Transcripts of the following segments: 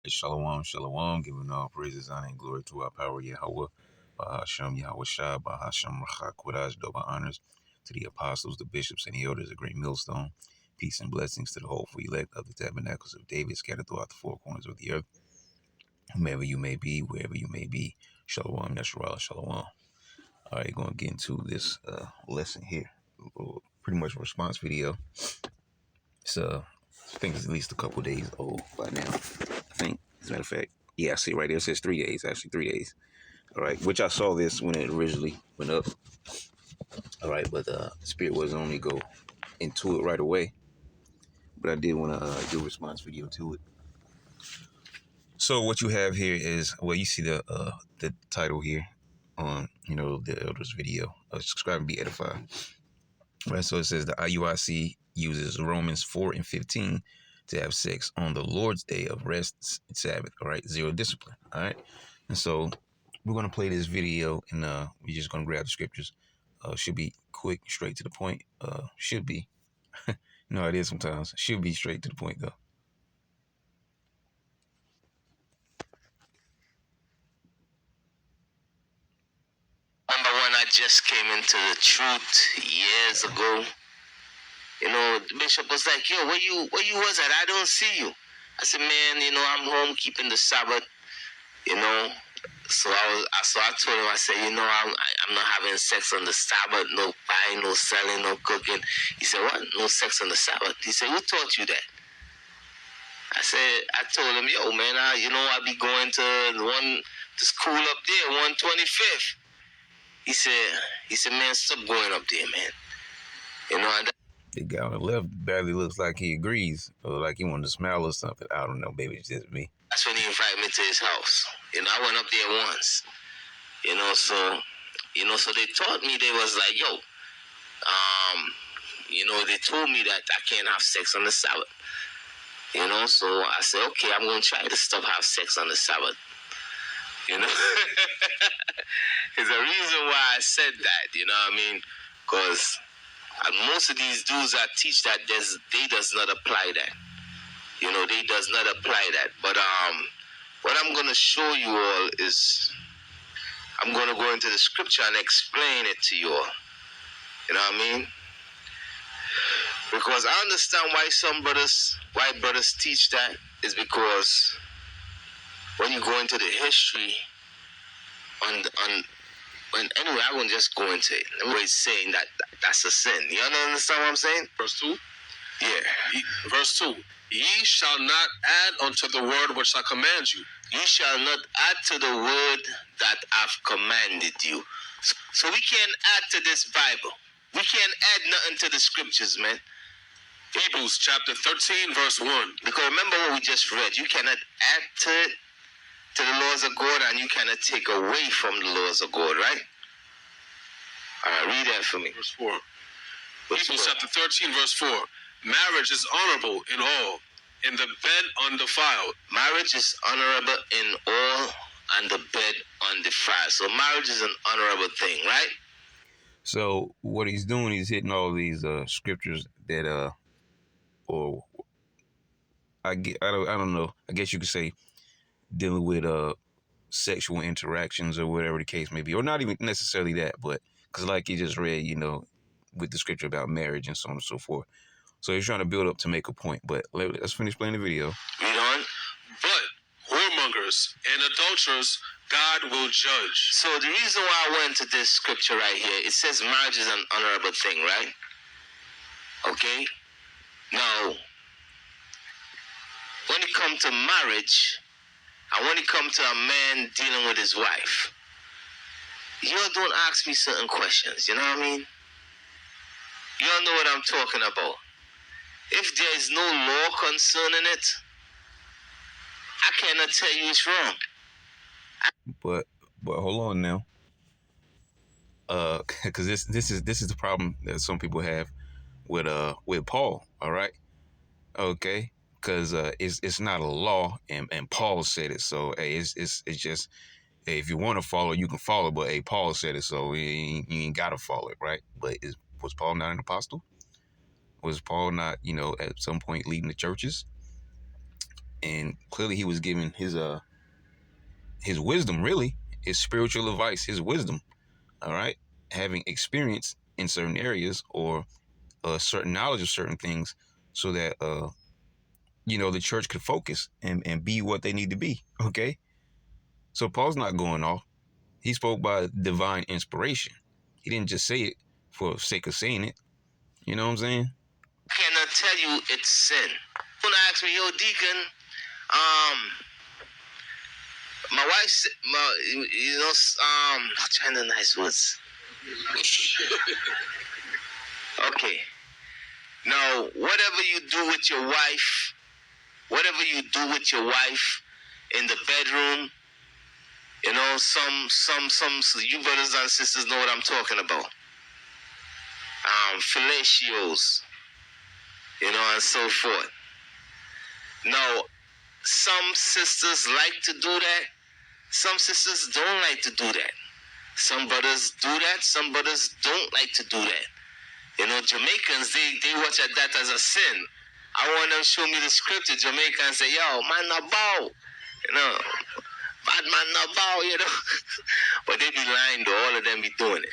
Shalom, shalom, giving all praises, honor, and glory to our power, Yahweh, Bahashem, Yahweh Shah, Bahashem, Rachak, Kodash, double honors to the apostles, the bishops, and the elders, a great millstone. Peace and blessings to the hopeful elect of the tabernacles of David, scattered throughout the four corners of the earth. Whomever you may be, wherever you may be, shalom, Yeshua, shalom. All right, going to get into this lesson here. Pretty much a response video. It's I think it's at least a couple days old by now. I think, as a matter of fact, yeah, I see right there. It says 3 days, actually 3 days. All right, which I saw this when it originally went up. All right, but Spirit wasn't only go into it right away, but I did want to do a response video to it. So what you have here is, well, you see the title here on, the elders video. Subscribe and be edified. Right, so it says the IUIC uses Romans 4 and 15 to have sex on the Lord's day of rest, Sabbath. All right, zero discipline. All right, and so we're gonna play this video, and we're just gonna grab the scriptures. Should be quick, straight to the point. Should be. No, it is sometimes. Should be straight to the point though. Remember when I just came into the truth years ago? The bishop was like, "Yo, where you was at? I don't see you." I said, "Man, I'm home keeping the Sabbath." So I told him, I said, "I'm not having sex on the Sabbath. No buying, no selling, no cooking." He said, "What? No sex on the Sabbath?" He said, "Who taught you that?" I told him, "Yo, man, I be going to school up there, 125th." He said, "Man, stop going up there, man." And the guy on the left barely looks like he agrees, or like he wanted to smile or something. I don't know, baby, it's just me. That's when he invited me to his house. I went up there once. So they taught me, they was like, "Yo, they told me that I can't have sex on the Sabbath." So I said, "Okay, I'm going to try to stop have sex on the Sabbath." There's a reason why I said that, because most of these dudes that teach that, they does not apply that. They does not apply that. But what I'm going to show you all is, I'm going to go into the scripture and explain it to you all. You know what I mean? Because I understand why brothers teach that, is because when you go into the history anyway, I won't just go into it. Everybody's saying that's a sin. You understand what I'm saying? Verse 2? Yeah. Verse 2. Ye shall not add unto the word which I command you. Ye shall not add to the word that I've commanded you. So we can't add to this Bible. We can't add nothing to the scriptures, man. Hebrews chapter 13, verse 1. Because remember what we just read. You cannot add to the laws of God, and you cannot take away from the laws of God, right? All right, read that for me. Verse 4. Hebrews chapter 13, verse 4. Marriage is honorable in all, in the bed undefiled. Marriage is honorable in all, and the bed undefiled. So marriage is an honorable thing, right? So what he's doing, he's hitting all these scriptures that or I don't know. I guess you could say dealing with sexual interactions or whatever the case may be, or not even necessarily that, but because like you just read, with the scripture about marriage and so on and so forth. So he's trying to build up to make a point, but let's finish playing the video. Read on. But whoremongers and adulterers God will judge. So the reason why I went to this scripture right here, it says marriage is an honorable thing, right? Okay? Now, when it comes to marriage, and when it comes to a man dealing with his wife, you don't ask me certain questions, you know what I mean? You don't know what I'm talking about. If there is no law concerning it, I cannot tell you it's wrong. But hold on now. Because this is the problem that some people have with Paul. All right, okay, because it's not a law, and Paul said it. So hey, it's just, hey, if you want to follow, you can follow. But hey, Paul said it, so you ain't gotta follow it, right? But was Paul not an apostle? Was Paul not, at some point leading the churches? And clearly he was giving his wisdom, really, his spiritual advice, his wisdom, all right, having experience in certain areas or certain knowledge of certain things so that, the church could focus and be what they need to be, okay? So Paul's not going off. He spoke by divine inspiration. He didn't just say it for the sake of saying it. You know what I'm saying? I cannot tell you it's sin. When I ask me, yo, Deacon, my wife, I'm trying to nice words. Okay. Now, whatever you do with your wife in the bedroom, some you brothers and sisters know what I'm talking about. Fellatios, and so forth. Now, some sisters like to do that. Some sisters don't like to do that. Some brothers do that. Some brothers don't like to do that. Jamaicans, they watch at that as a sin. I want them to show me the scripture. Jamaicans say, yo, man, na bow. Bad man, na bow, But they be lying, though. All of them be doing it.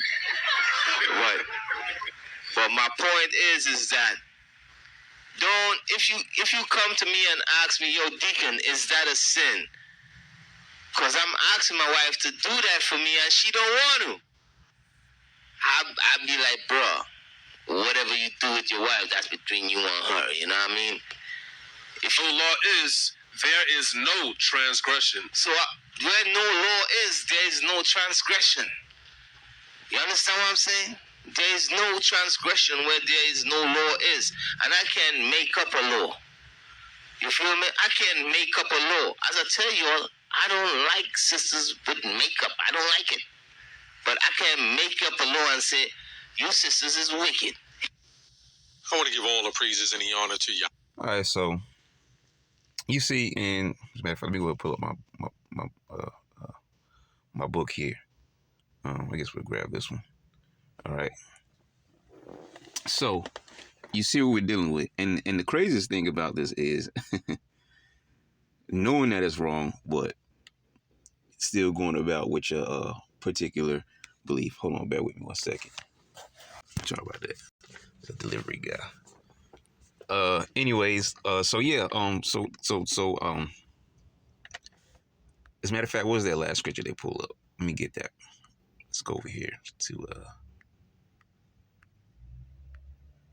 But my point is that if you come to me and ask me, yo, Deacon, is that a sin? Because I'm asking my wife to do that for me and she don't want to. I'd be like, bro, whatever you do with your wife, that's between you and her. You know what I mean? If your law is, there is no transgression. So where no law is, there is no transgression. You understand what I'm saying? There is no transgression where there is no law is. And I can make up a law. You feel me? I can make up a law. As I tell you all, I don't like sisters with makeup. I don't like it. But I can make up a law and say, you sisters is wicked. I want to give all the praises and the honor to you. All right, so you see, and as a matter of fact, let me go pull up my book here. I guess we'll grab this one. All right. So you see what we're dealing with, and the craziest thing about this is knowing that it's wrong, but still going about with your particular belief. Hold on, bear with me 1 second. Sorry about that. The delivery guy. Anyways, so yeah, as a matter of fact, what was that last scripture they pulled up? Let me get that. Let's go over here to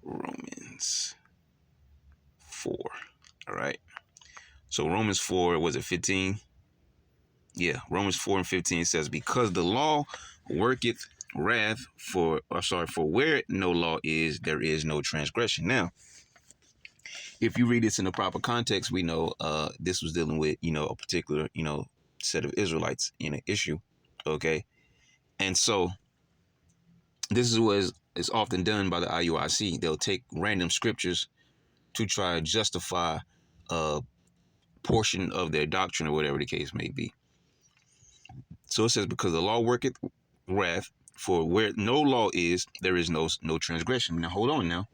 Romans 4. All right. So Romans 4, was it 15? Yeah, Romans 4 and 15 says, because the law worketh wrath for where no law is, there is no transgression. Now, if you read this in the proper context, we know this was dealing with, a particular, set of Israelites in an issue. Okay. And so this is what is often done by the IUIC. They'll take random scriptures to try to justify a portion of their doctrine or whatever the case may be. So it says, because the law worketh wrath, for where no law is, there is no transgression. Now, hold on now.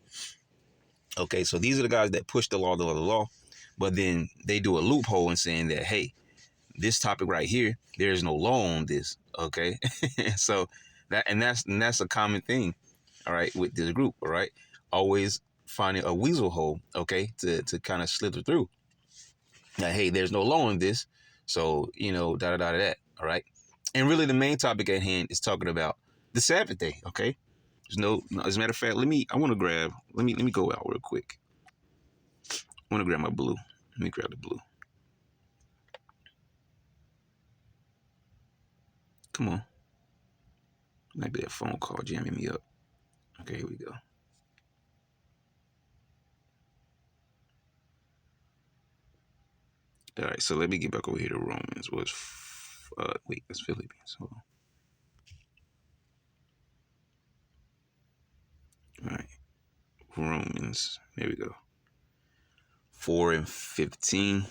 Okay, so these are the guys that push the law, but then they do a loophole in saying that, hey, this topic right here, there is no law on this. Okay, so that's a common thing, all right, with this group, all right, always finding a weasel hole, okay, to kind of slither through. Now, hey, there's no law on this, so that, all right. And really, the main topic at hand is talking about the Sabbath day. Okay, there's no. As a matter of fact, let me go out real quick. I want to grab my blue. Let me grab the blue. Come on. Might be a phone call jamming me up. Okay, here we go. All right, so let me get back over here to Romans. That's Philippians. Hold on. All right, Romans. There we go. 4 and 15.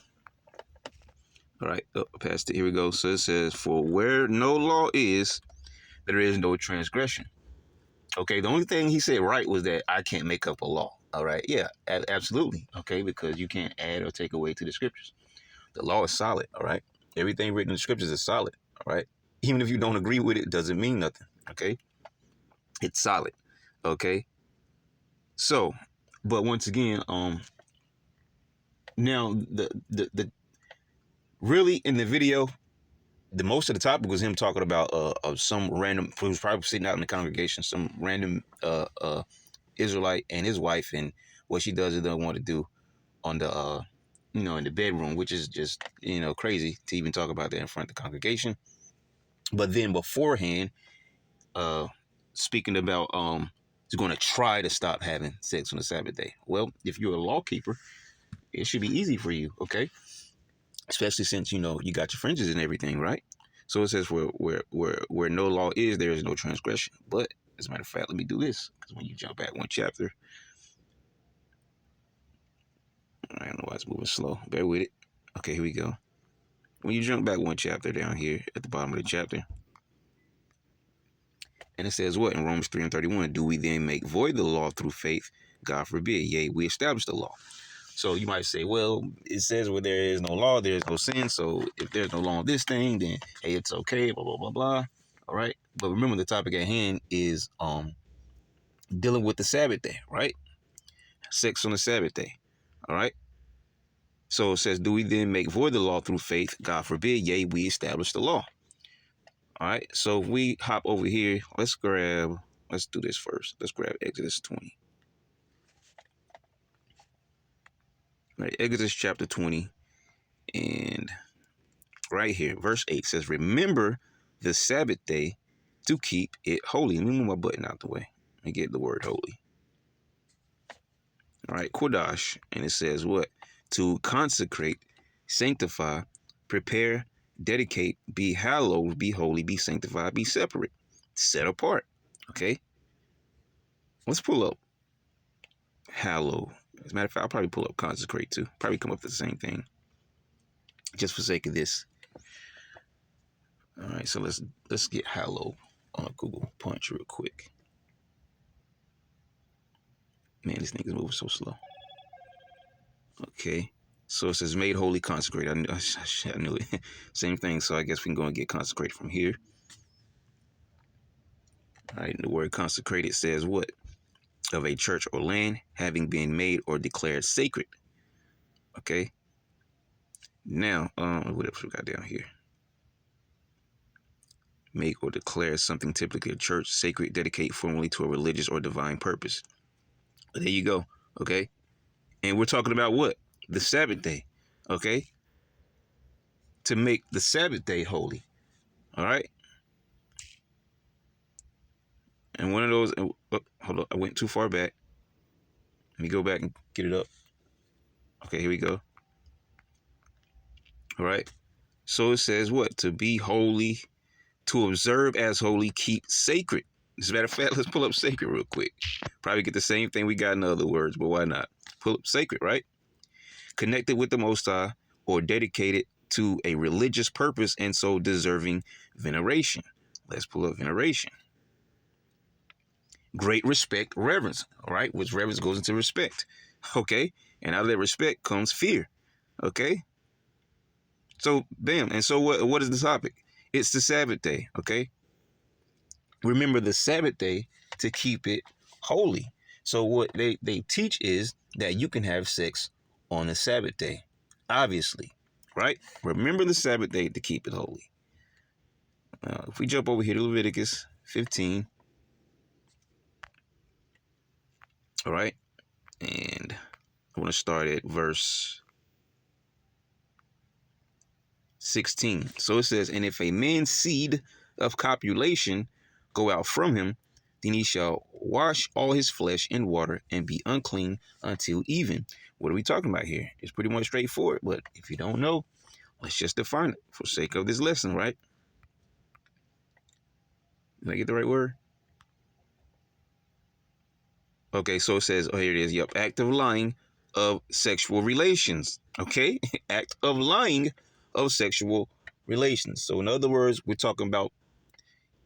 All right, past it. Here we go. So it says, for where no law is, there is no transgression. Okay, the only thing he said right was that I can't make up a law. All right, yeah, absolutely. Okay, because you can't add or take away to the scriptures. The law is solid, all right? Everything written in the scriptures is solid, all right? Even if you don't agree with it, doesn't mean nothing, okay? It's solid, okay? So, but once again, now the really in the video, the most of the topic was him talking about some random, who was probably sitting out in the congregation, some random Israelite and his wife, and what she does or doesn't want to do on the in the bedroom, which is just crazy to even talk about that in front of the congregation. But then beforehand, speaking about he's going to try to stop having sex on the Sabbath day. Well, if you're a law keeper, it should be easy for you, okay? Especially since you got your fringes and everything, right? So it says where no law is, there is no transgression. But as a matter of fact, let me do this, because when you jump back one chapter, I don't know why it's moving slow. Bear with it. Okay, here we go. When you jump back one chapter down here at the bottom of the chapter, and it says what in Romans 3:31? Do we then make void the law through faith? God forbid. Yea, we establish the law. So you might say, well, it says where there is no law, there is no sin. So if there's no law on this thing, then hey, it's okay, blah, blah, blah, blah. All right. But remember, the topic at hand is dealing with the Sabbath day, right? Sex on the Sabbath day. All right. So it says, do we then make void the law through faith? God forbid. Yea, we establish the law. All right. So if we hop over here, let's do this first. Let's grab Exodus 20. Right, Exodus chapter 20, and right here, verse 8 says, remember the Sabbath day to keep it holy. Let me move my button out the way and get the word holy. All right, Kodash, and it says what? To consecrate, sanctify, prepare, dedicate, be hallowed, be holy, be sanctified, be separate, set apart. Okay, let's pull up hallowed. As a matter of fact, I'll probably pull up consecrate too. Probably come up with the same thing, just for sake of this. All right, so let's get hallowed on a Google punch real quick. Man, this thing is moving so slow. Okay, so it says made holy, consecrate. I knew it. Same thing. So I guess we can go and get consecrated from here. All right, the word consecrated says what? Of a church or land having been made or declared sacred. Okay. Now, what else we got down here? Make or declare something, typically a church, sacred, dedicate formally to a religious or divine purpose. But there you go. Okay. And we're talking about what? The Sabbath day. Okay. To make the Sabbath day holy. All right. And one of those, hold on, I went too far back. Let me go back and get it up. Okay, here we go. All right. So it says what? To be holy, to observe as holy, keep sacred. As a matter of fact, let's pull up sacred real quick. Probably get the same thing we got in other words, but why not? Pull up sacred, right? Connected with the Most High or dedicated to a religious purpose and so deserving veneration. Let's pull up veneration. Great respect, reverence, all right? Which reverence goes into respect, okay? And out of that respect comes fear, okay? So, bam. And so what is the topic? It's the Sabbath day, okay? Remember the Sabbath day to keep it holy. So what they teach is that you can have sex on the Sabbath day, obviously, right? Remember the Sabbath day to keep it holy. If we jump over here to Leviticus 15, all right, and I want to start at verse 16. So it says, and if a man's seed of copulation go out from him, then he shall wash all his flesh in water and be unclean until even. What are we talking about here? It's pretty much straightforward, but if you don't know, let's just define it for sake of this lesson, right? Did I get the right word? Okay, so it says, oh, here it is. Yep, act of lying of sexual relations. Okay, act of lying of sexual relations. So in other words, we're talking about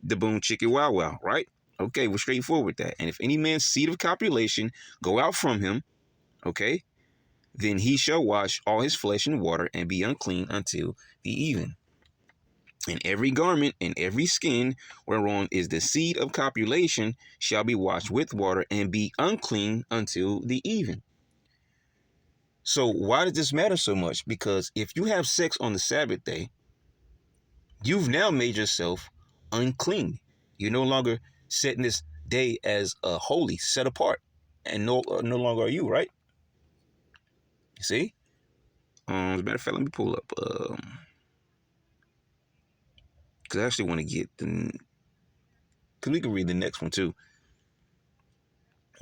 the boom chickie wow wow, right? Okay, we're straightforward with that. And if any man's seed of copulation go out from him, okay, then he shall wash all his flesh in water and be unclean until the even. And every garment and every skin whereon is the seed of copulation shall be washed with water and be unclean until the even. So why does this matter so much? Because if you have sex on the Sabbath day, you've now made yourself unclean. You're no longer setting this day as holy, set apart, and no longer are you, right? You see? As a matter of fact, let me pull up. Because I actually want to get the... Because we can read the next one too.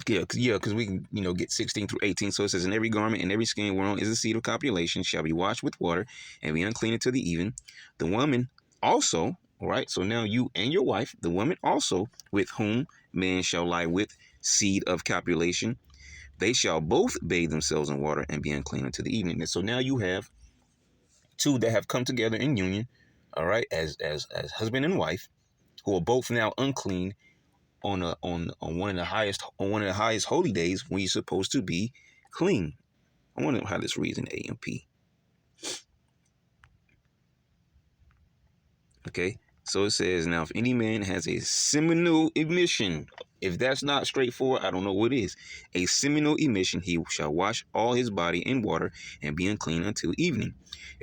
Because we can, get 16 through 18. So it says, "And every garment and every skin whereon is the seed of copulation shall be washed with water and be unclean until the even. The woman also," all right, so now you and your wife, "the woman also with whom man shall lie with seed of copulation, they shall both bathe themselves in water and be unclean until the evening." And so now you have two that have come together in union, all right, as husband and wife, who are both now unclean on one of the highest holy days when you're supposed to be clean. I wonder how this reads in AMP. Okay, so it says, "Now if any man has a seminal emission," if that's not straightforward, I don't know what is. "A seminal emission, he shall wash all his body in water and be unclean until evening.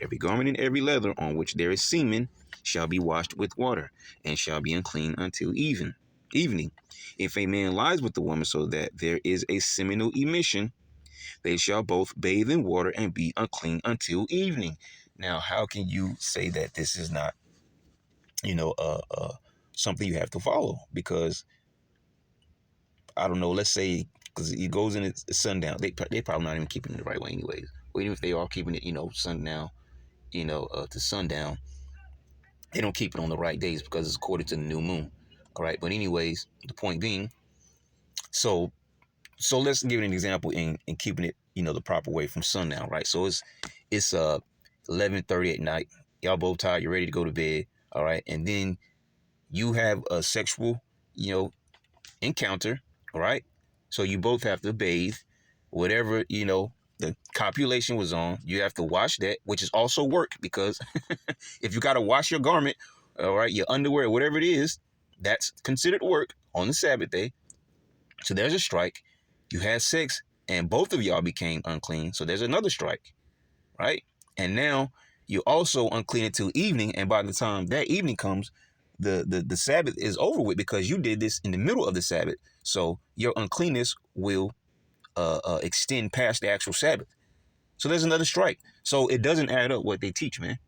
Every garment and every leather on which there is semen shall be washed with water and shall be unclean until evening. If a man lies with the woman so that there is a seminal emission, they shall both bathe in water and be unclean until evening." Now, how can you say that this is not, something you have to follow? Because, I don't know, let's say, because it goes in at sundown. They probably not even keeping it the right way anyways. Or even if they are keeping it, sundown, to sundown, they don't keep it on the right days because it's according to the new moon. All right. But anyways, the point being, so let's give it an example in keeping it, the proper way from sundown, right? So it's 11:30 at night. Y'all both tired. You're ready to go to bed. All right. And then you have a sexual, encounter. All right. So you both have to bathe. Whatever, the copulation was on, you have to wash that, which is also work, because if you got to wash your garment, all right, your underwear, whatever it is, that's considered work on the Sabbath day. So there's a strike. You had sex and both of y'all became unclean. So there's another strike, right? And now you're also unclean until evening. And by the time that evening comes, the Sabbath is over with, because you did this in the middle of the Sabbath. So your uncleanness will extend past the actual Sabbath. So there's another strike. So it doesn't add up what they teach, man.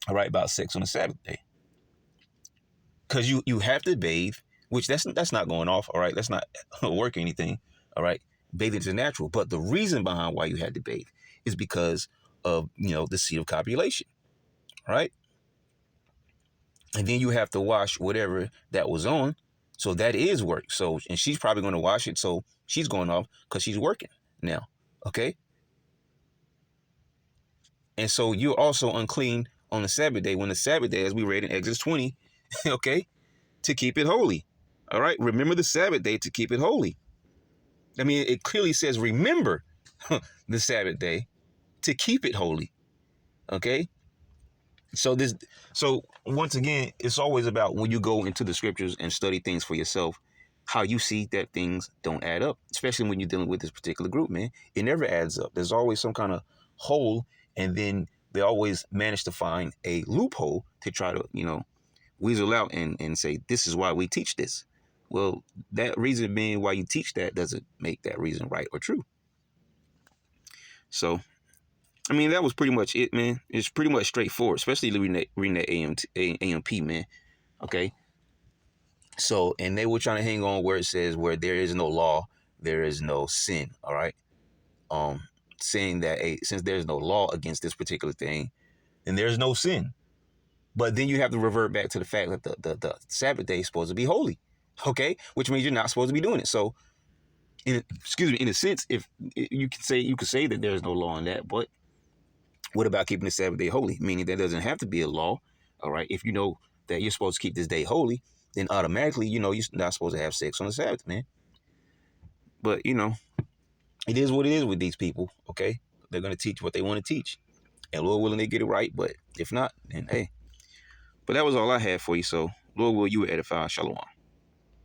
All right, about sex on the Sabbath day. Because you have to bathe, which that's not going off, all right? That's not work or anything, all right? Bathing is natural. But the reason behind why you had to bathe is because of, the seed of copulation, right? And then you have to wash whatever that was on. So that is work. So, and she's probably going to wash it. So she's going off because she's working now, okay? And so you're also unclean on the Sabbath day, when the Sabbath day, as we read in Exodus 20, okay, to keep it holy. All right. Remember the Sabbath day to keep it holy. I mean, it clearly says, remember the Sabbath day to keep it holy. Okay. So once again, it's always about, when you go into the scriptures and study things for yourself, how you see that things don't add up, especially when you're dealing with this particular group, man. It never adds up. There's always some kind of hole, and then they always manage to find a loophole to try to, weasel out and say, this is why we teach this. Well, that reason being why you teach that doesn't make that reason right or true. So, I mean, that was pretty much it, man. It's pretty much straightforward, especially reading that AMP, man. Okay. So, and they were trying to hang on where it says, where there is no law, there is no sin. All right. Saying that, since there's no law against this particular thing, then there's no sin. But then you have to revert back to the fact that the Sabbath day is supposed to be holy. Okay. Which means you're not supposed to be doing it. So, in a sense, if you could say that there's no law in that, but what about keeping the Sabbath day holy? Meaning that doesn't have to be a law. All right. If you know that you're supposed to keep this day holy, then automatically, you're not supposed to have sex on the Sabbath, man. But, it is what it is with these people, okay? They're going to teach what they want to teach. And Lord willing, they get it right. But if not, then hey. But that was all I had for you. So, Lord will, you were edified. Shalom.